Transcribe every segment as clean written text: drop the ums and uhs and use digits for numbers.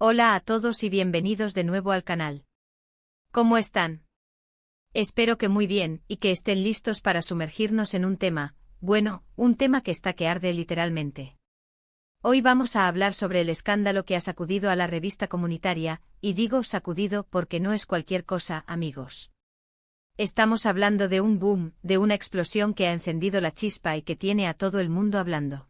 Hola a todos y bienvenidos de nuevo al canal. ¿Cómo están? Espero que muy bien y que estén listos para sumergirnos en un tema, un tema que está que arde literalmente. Hoy vamos a hablar sobre el escándalo que ha sacudido a la revista comunitaria, y digo sacudido porque no es cualquier cosa, amigos. Estamos hablando de un boom, de una explosión que ha encendido la chispa y que tiene a todo el mundo hablando.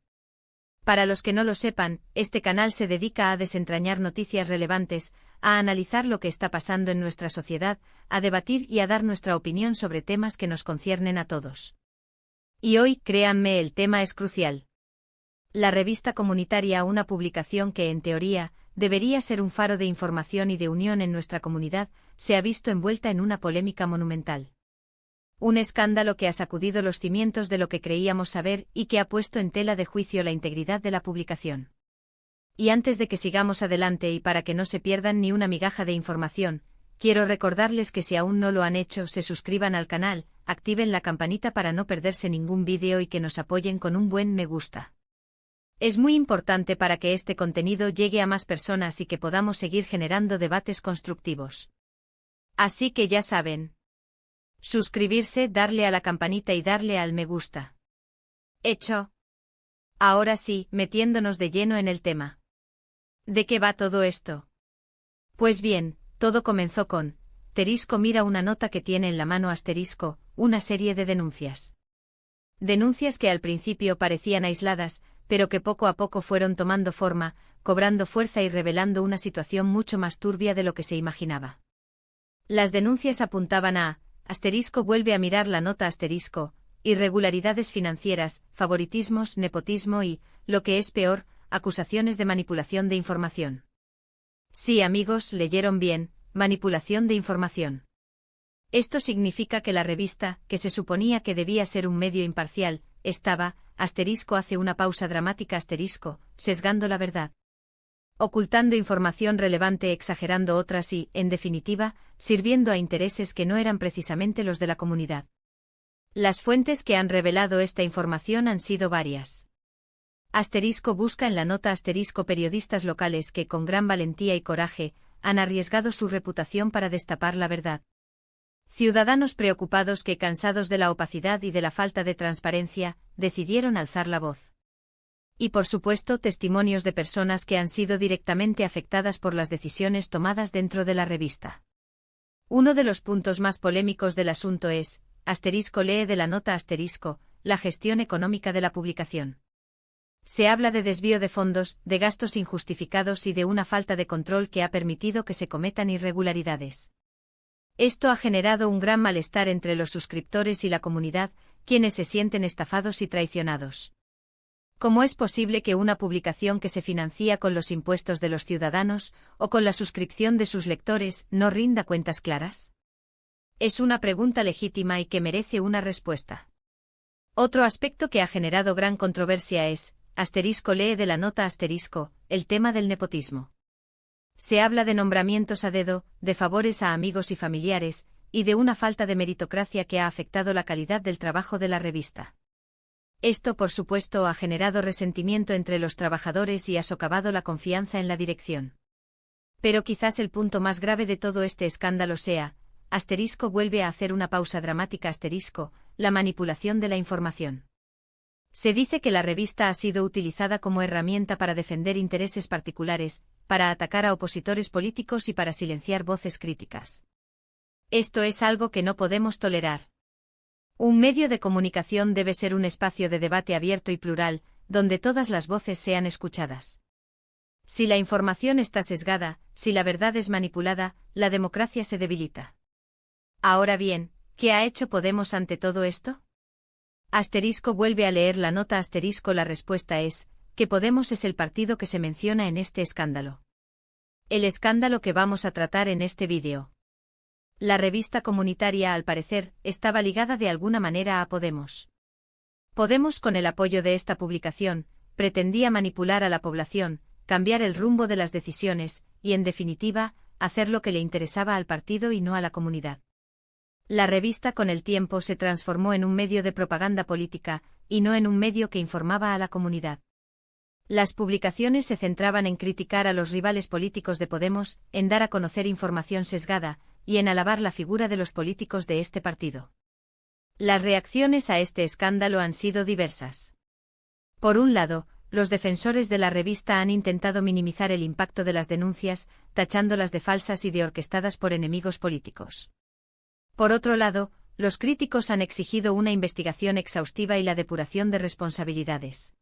Para los que no lo sepan, este canal se dedica a desentrañar noticias relevantes, a analizar lo que está pasando en nuestra sociedad, a debatir y a dar nuestra opinión sobre temas que nos conciernen a todos. Y hoy, créanme, el tema es crucial. La revista comunitaria, una publicación que, en teoría, debería ser un faro de información y de unión en nuestra comunidad, se ha visto envuelta en una polémica monumental. Un escándalo que ha sacudido los cimientos de lo que creíamos saber y que ha puesto en tela de juicio la integridad de la publicación. Y antes de que sigamos adelante y para que no se pierdan ni una migaja de información, quiero recordarles que si aún no lo han hecho, se suscriban al canal, activen la campanita para no perderse ningún vídeo y que nos apoyen con un buen me gusta. Es muy importante para que este contenido llegue a más personas y que podamos seguir generando debates constructivos. Así que ya saben. Suscribirse, darle a la campanita y darle al me gusta. Hecho. Ahora sí, metiéndonos de lleno en el tema. ¿De qué va todo esto? Pues bien, todo comenzó con, Terisco mira una nota que tiene en la mano asterisco, una serie de denuncias. Denuncias que al principio parecían aisladas, pero que poco a poco fueron tomando forma, cobrando fuerza y revelando una situación mucho más turbia de lo que se imaginaba. Las denuncias apuntaban a, asterisco vuelve a mirar la nota asterisco, irregularidades financieras, favoritismos, nepotismo y, lo que es peor, acusaciones de manipulación de información. Sí, amigos, leyeron bien, manipulación de información. Esto significa que la revista, que se suponía que debía ser un medio imparcial, estaba, asterisco hace una pausa dramática asterisco, sesgando la verdad. Ocultando información relevante, exagerando otras y, en definitiva, sirviendo a intereses que no eran precisamente los de la comunidad. Las fuentes que han revelado esta información han sido varias. Asterisco busca en la nota asterisco periodistas locales que, con gran valentía y coraje, han arriesgado su reputación para destapar la verdad. Ciudadanos preocupados que, cansados de la opacidad y de la falta de transparencia, decidieron alzar la voz. Y por supuesto testimonios de personas que han sido directamente afectadas por las decisiones tomadas dentro de la revista. Uno de los puntos más polémicos del asunto es, asterisco lee de la nota asterisco, la gestión económica de la publicación. Se habla de desvío de fondos, de gastos injustificados y de una falta de control que ha permitido que se cometan irregularidades. Esto ha generado un gran malestar entre los suscriptores y la comunidad, quienes se sienten estafados y traicionados. ¿Cómo es posible que una publicación que se financia con los impuestos de los ciudadanos, o con la suscripción de sus lectores, no rinda cuentas claras? Es una pregunta legítima y que merece una respuesta. Otro aspecto que ha generado gran controversia es, asterisco lee de la nota asterisco, el tema del nepotismo. Se habla de nombramientos a dedo, de favores a amigos y familiares, y de una falta de meritocracia que ha afectado la calidad del trabajo de la revista. Esto, por supuesto, ha generado resentimiento entre los trabajadores y ha socavado la confianza en la dirección. Pero quizás el punto más grave de todo este escándalo sea, asterisco vuelve a hacer una pausa dramática asterisco, la manipulación de la información. Se dice que la revista ha sido utilizada como herramienta para defender intereses particulares, para atacar a opositores políticos y para silenciar voces críticas. Esto es algo que no podemos tolerar. Un medio de comunicación debe ser un espacio de debate abierto y plural, donde todas las voces sean escuchadas. Si la información está sesgada, si la verdad es manipulada, la democracia se debilita. Ahora bien, ¿qué ha hecho Podemos ante todo esto? Asterisco vuelve a leer la nota asterisco. La respuesta es, que Podemos es el partido que se menciona en este escándalo. El escándalo que vamos a tratar en este vídeo. La revista comunitaria, al parecer, estaba ligada de alguna manera a Podemos. Podemos, con el apoyo de esta publicación, pretendía manipular a la población, cambiar el rumbo de las decisiones, y en definitiva, hacer lo que le interesaba al partido y no a la comunidad. La revista con el tiempo se transformó en un medio de propaganda política, y no en un medio que informaba a la comunidad. Las publicaciones se centraban en criticar a los rivales políticos de Podemos, en dar a conocer información sesgada, y en alabar la figura de los políticos de este partido. Las reacciones a este escándalo han sido diversas. Por un lado, los defensores de la revista han intentado minimizar el impacto de las denuncias, tachándolas de falsas y de orquestadas por enemigos políticos. Por otro lado, los críticos han exigido una investigación exhaustiva y la depuración de responsabilidades.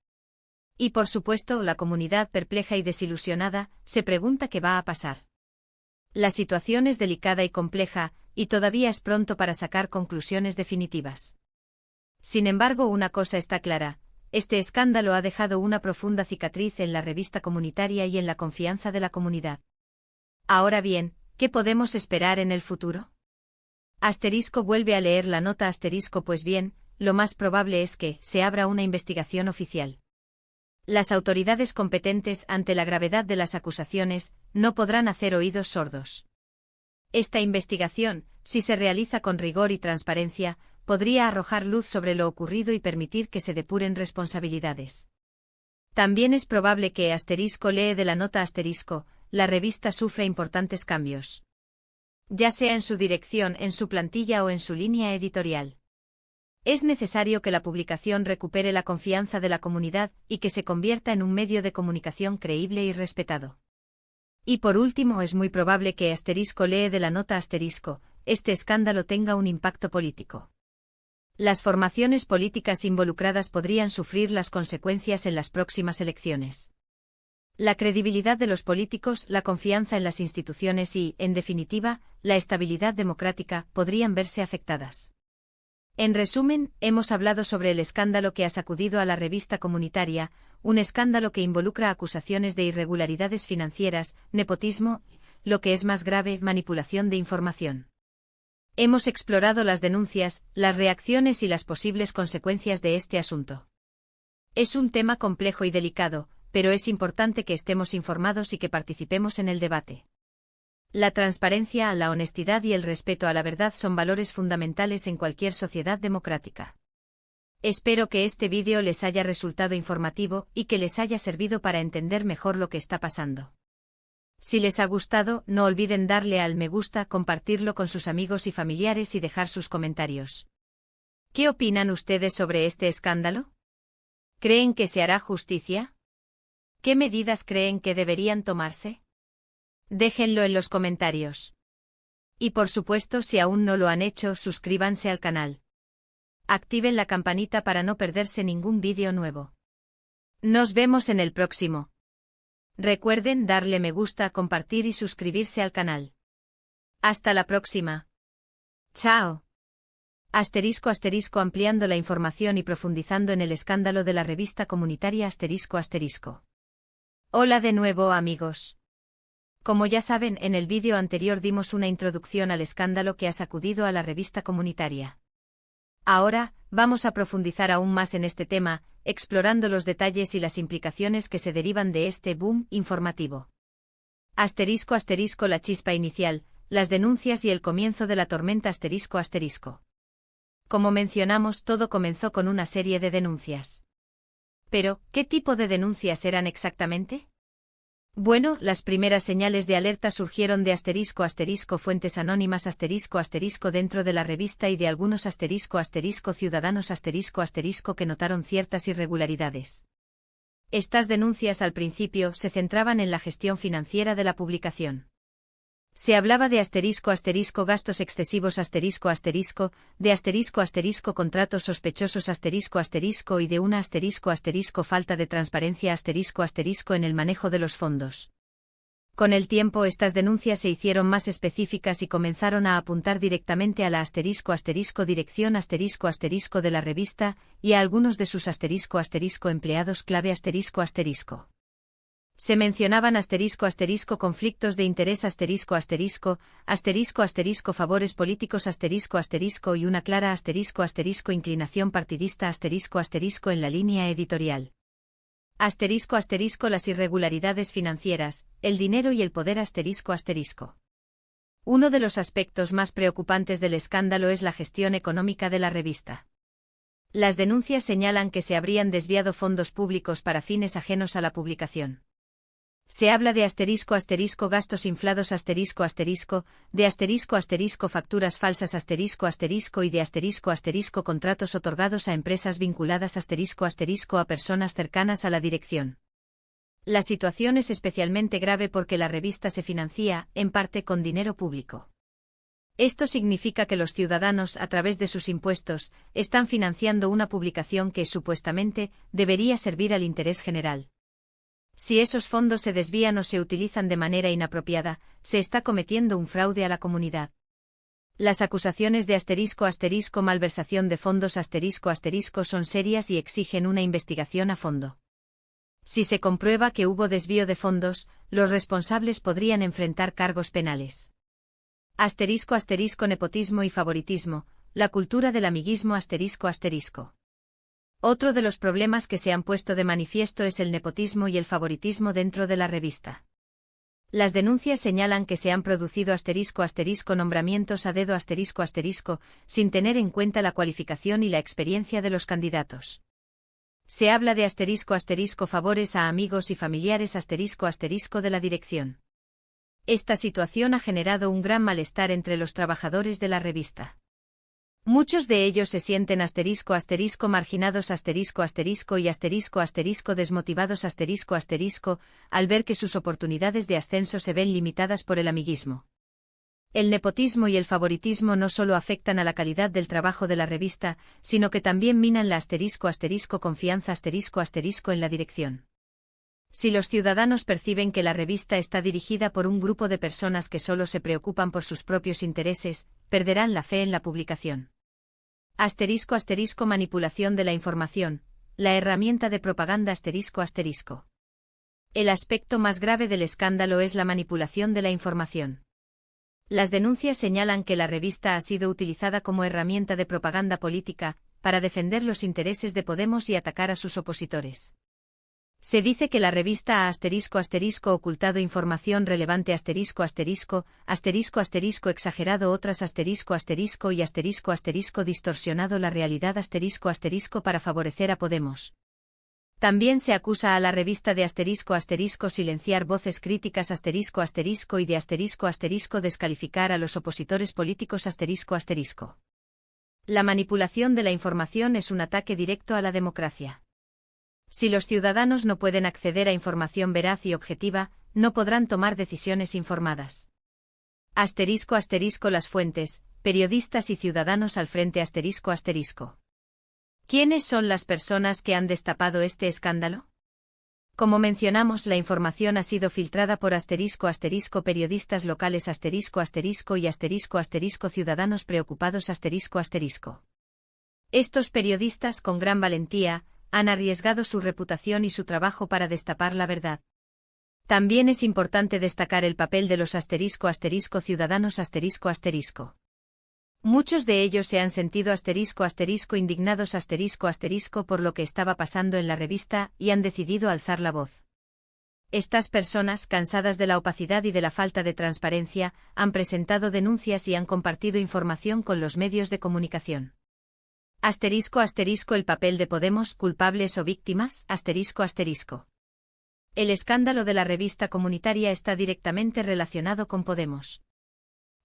Y por supuesto, la comunidad perpleja y desilusionada se pregunta qué va a pasar. La situación es delicada y compleja, y todavía es pronto para sacar conclusiones definitivas. Sin embargo, una cosa está clara: este escándalo ha dejado una profunda cicatriz en la revista comunitaria y en la confianza de la comunidad. Ahora bien, ¿qué podemos esperar en el futuro? Asterisco vuelve a leer la nota asterisco. Pues bien, lo más probable es que se abra una investigación oficial. Las autoridades competentes, ante la gravedad de las acusaciones, no podrán hacer oídos sordos. Esta investigación, si se realiza con rigor y transparencia, podría arrojar luz sobre lo ocurrido y permitir que se depuren responsabilidades. También es probable que asterisco lee de la nota asterisco, la revista sufra importantes cambios. Ya sea en su dirección, en su plantilla o en su línea editorial. Es necesario que la publicación recupere la confianza de la comunidad y que se convierta en un medio de comunicación creíble y respetado. Y por último, es muy probable que asterisco lee de la nota asterisco, este escándalo tenga un impacto político. Las formaciones políticas involucradas podrían sufrir las consecuencias en las próximas elecciones. La credibilidad de los políticos, la confianza en las instituciones y, en definitiva, la estabilidad democrática podrían verse afectadas. En resumen, hemos hablado sobre el escándalo que ha sacudido a la revista comunitaria, un escándalo que involucra acusaciones de irregularidades financieras, nepotismo, lo que es más grave, manipulación de información. Hemos explorado las denuncias, las reacciones y las posibles consecuencias de este asunto. Es un tema complejo y delicado, pero es importante que estemos informados y que participemos en el debate. La transparencia, la honestidad y el respeto a la verdad son valores fundamentales en cualquier sociedad democrática. Espero que este vídeo les haya resultado informativo y que les haya servido para entender mejor lo que está pasando. Si les ha gustado, no olviden darle al me gusta, compartirlo con sus amigos y familiares y dejar sus comentarios. ¿Qué opinan ustedes sobre este escándalo? ¿Creen que se hará justicia? ¿Qué medidas creen que deberían tomarse? Déjenlo en los comentarios. Y por supuesto, si aún no lo han hecho, suscríbanse al canal. Activen la campanita para no perderse ningún vídeo nuevo. Nos vemos en el próximo. Recuerden darle me gusta, compartir y suscribirse al canal. Hasta la próxima. Chao. Asterisco asterisco ampliando la información y profundizando en el escándalo de la revista comunitaria asterisco asterisco. Hola de nuevo, amigos. Como ya saben, en el vídeo anterior dimos una introducción al escándalo que ha sacudido a la revista comunitaria. Ahora, vamos a profundizar aún más en este tema, explorando los detalles y las implicaciones que se derivan de este boom informativo. Asterisco asterisco la chispa inicial, las denuncias y el comienzo de la tormenta asterisco asterisco. Como mencionamos, todo comenzó con una serie de denuncias. Pero, ¿qué tipo de denuncias eran exactamente? Bueno, las primeras señales de alerta surgieron de asterisco asterisco fuentes anónimas asterisco asterisco dentro de la revista y de algunos asterisco asterisco ciudadanos asterisco asterisco que notaron ciertas irregularidades. Estas denuncias al principio se centraban en la gestión financiera de la publicación. Se hablaba de asterisco asterisco gastos excesivos asterisco asterisco, de asterisco asterisco contratos sospechosos asterisco asterisco y de una asterisco asterisco falta de transparencia asterisco asterisco en el manejo de los fondos. Con el tiempo estas denuncias se hicieron más específicas y comenzaron a apuntar directamente a la asterisco asterisco dirección asterisco asterisco de la revista y a algunos de sus asterisco asterisco empleados clave asterisco asterisco. Se mencionaban asterisco asterisco conflictos de interés asterisco asterisco, asterisco asterisco favores políticos asterisco asterisco y una clara asterisco asterisco inclinación partidista asterisco asterisco en la línea editorial. Asterisco asterisco las irregularidades financieras, el dinero y el poder asterisco asterisco. Uno de los aspectos más preocupantes del escándalo es la gestión económica de la revista. Las denuncias señalan que se habrían desviado fondos públicos para fines ajenos a la publicación. Se habla de gastos inflados de facturas falsas y de contratos otorgados a empresas vinculadas a personas cercanas a la dirección. La situación es especialmente grave porque la revista se financia, en parte, con dinero público. Esto significa que los ciudadanos, a través de sus impuestos, están financiando una publicación que, supuestamente, debería servir al interés general. Si esos fondos se desvían o se utilizan de manera inapropiada, se está cometiendo un fraude a la comunidad. Las acusaciones de malversación de fondos son serias y exigen una investigación a fondo. Si se comprueba que hubo desvío de fondos, los responsables podrían enfrentar cargos penales. Nepotismo y favoritismo, la cultura del amiguismo Otro de los problemas que se han puesto de manifiesto es el nepotismo y el favoritismo dentro de la revista. Las denuncias señalan que se han producido nombramientos a dedo sin tener en cuenta la cualificación y la experiencia de los candidatos. Se habla de favores a amigos y familiares de la dirección. Esta situación ha generado un gran malestar entre los trabajadores de la revista. Muchos de ellos se sienten marginados y desmotivados al ver que sus oportunidades de ascenso se ven limitadas por el amiguismo. El nepotismo y el favoritismo no solo afectan a la calidad del trabajo de la revista, sino que también minan la confianza en la dirección. Si los ciudadanos perciben que la revista está dirigida por un grupo de personas que solo se preocupan por sus propios intereses, perderán la fe en la publicación. Manipulación de la información, la herramienta de propaganda El aspecto más grave del escándalo es la manipulación de la información. Las denuncias señalan que la revista ha sido utilizada como herramienta de propaganda política, para defender los intereses de Podemos y atacar a sus opositores. Se dice que la revista ha ocultado información relevante exagerado otras y distorsionado la realidad para favorecer a Podemos. También se acusa a la revista de silenciar voces críticas y de descalificar a los opositores políticos La manipulación de la información es un ataque directo a la democracia. Si los ciudadanos no pueden acceder a información veraz y objetiva, no podrán tomar decisiones informadas. Las fuentes, periodistas y ciudadanos al frente ¿Quiénes son las personas que han destapado este escándalo? Como mencionamos, la información ha sido filtrada por periodistas locales y ciudadanos preocupados Estos periodistas, con gran valentía, han arriesgado su reputación y su trabajo para destapar la verdad. También es importante destacar el papel de los ciudadanos Muchos de ellos se han sentido indignados por lo que estaba pasando en la revista y han decidido alzar la voz. Estas personas, cansadas de la opacidad y de la falta de transparencia, han presentado denuncias y han compartido información con los medios de comunicación. El papel de Podemos, culpables o víctimas, El escándalo de la revista comunitaria está directamente relacionado con Podemos.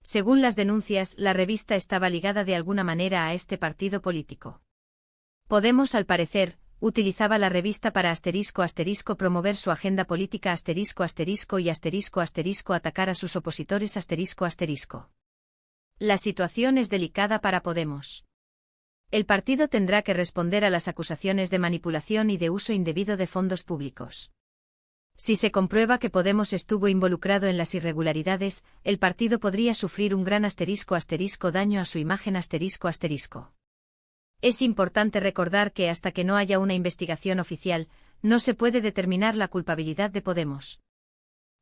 Según las denuncias, la revista estaba ligada de alguna manera a este partido político. Podemos, al parecer, utilizaba la revista para promover su agenda política y atacar a sus opositores La situación es delicada para Podemos. El partido tendrá que responder a las acusaciones de manipulación y de uso indebido de fondos públicos. Si se comprueba que Podemos estuvo involucrado en las irregularidades, el partido podría sufrir un gran daño a su imagen Es importante recordar que hasta que no haya una investigación oficial, no se puede determinar la culpabilidad de Podemos.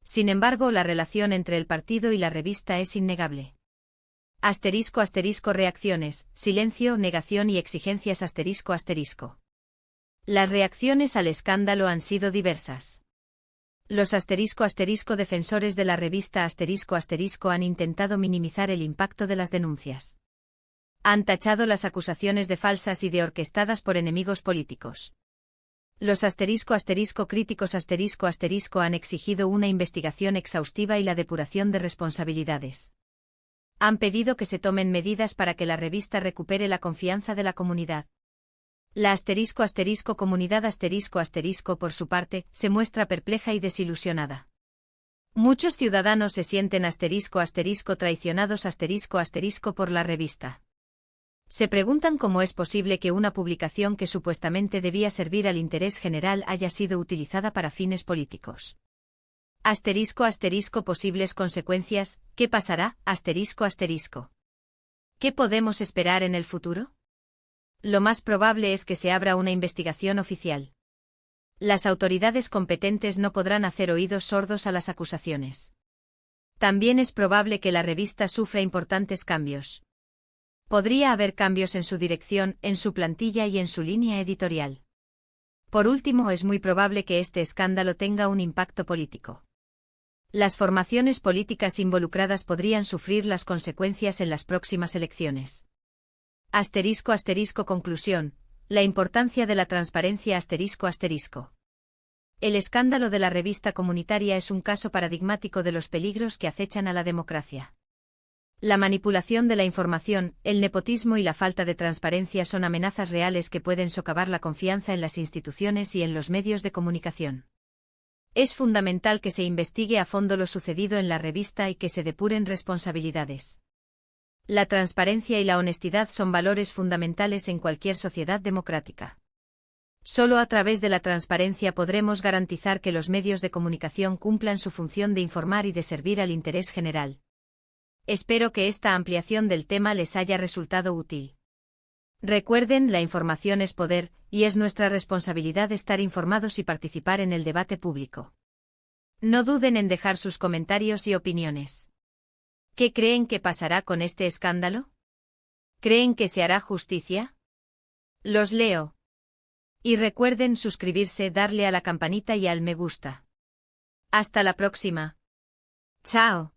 Sin embargo, la relación entre el partido y la revista es innegable. Reacciones, silencio, negación y exigencias Las reacciones al escándalo han sido diversas. Los defensores de la revista han intentado minimizar el impacto de las denuncias. Han tachado las acusaciones de falsas y de orquestadas por enemigos políticos. Los críticos han exigido una investigación exhaustiva y la depuración de responsabilidades. Han pedido que se tomen medidas para que la revista recupere la confianza de la comunidad. La comunidad por su parte, se muestra perpleja y desilusionada. Muchos ciudadanos se sienten traicionados por la revista. Se preguntan cómo es posible que una publicación que supuestamente debía servir al interés general haya sido utilizada para fines políticos. Posibles consecuencias, ¿qué pasará? ¿Qué podemos esperar en el futuro? Lo más probable es que se abra una investigación oficial. Las autoridades competentes no podrán hacer oídos sordos a las acusaciones. También es probable que la revista sufra importantes cambios. Podría haber cambios en su dirección, en su plantilla y en su línea editorial. Por último, es muy probable que este escándalo tenga un impacto político. Las formaciones políticas involucradas podrían sufrir las consecuencias en las próximas elecciones. Conclusión. La importancia de la transparencia. El escándalo de la revista comunitaria es un caso paradigmático de los peligros que acechan a la democracia. La manipulación de la información, el nepotismo y la falta de transparencia son amenazas reales que pueden socavar la confianza en las instituciones y en los medios de comunicación. Es fundamental que se investigue a fondo lo sucedido en la revista y que se depuren responsabilidades. La transparencia y la honestidad son valores fundamentales en cualquier sociedad democrática. Solo a través de la transparencia podremos garantizar que los medios de comunicación cumplan su función de informar y de servir al interés general. Espero que esta ampliación del tema les haya resultado útil. Recuerden, la información es poder, y es nuestra responsabilidad estar informados y participar en el debate público. No duden en dejar sus comentarios y opiniones. ¿Qué creen que pasará con este escándalo? ¿Creen que se hará justicia? Los leo. Y recuerden suscribirse, darle a la campanita y al me gusta. Hasta la próxima. Chao.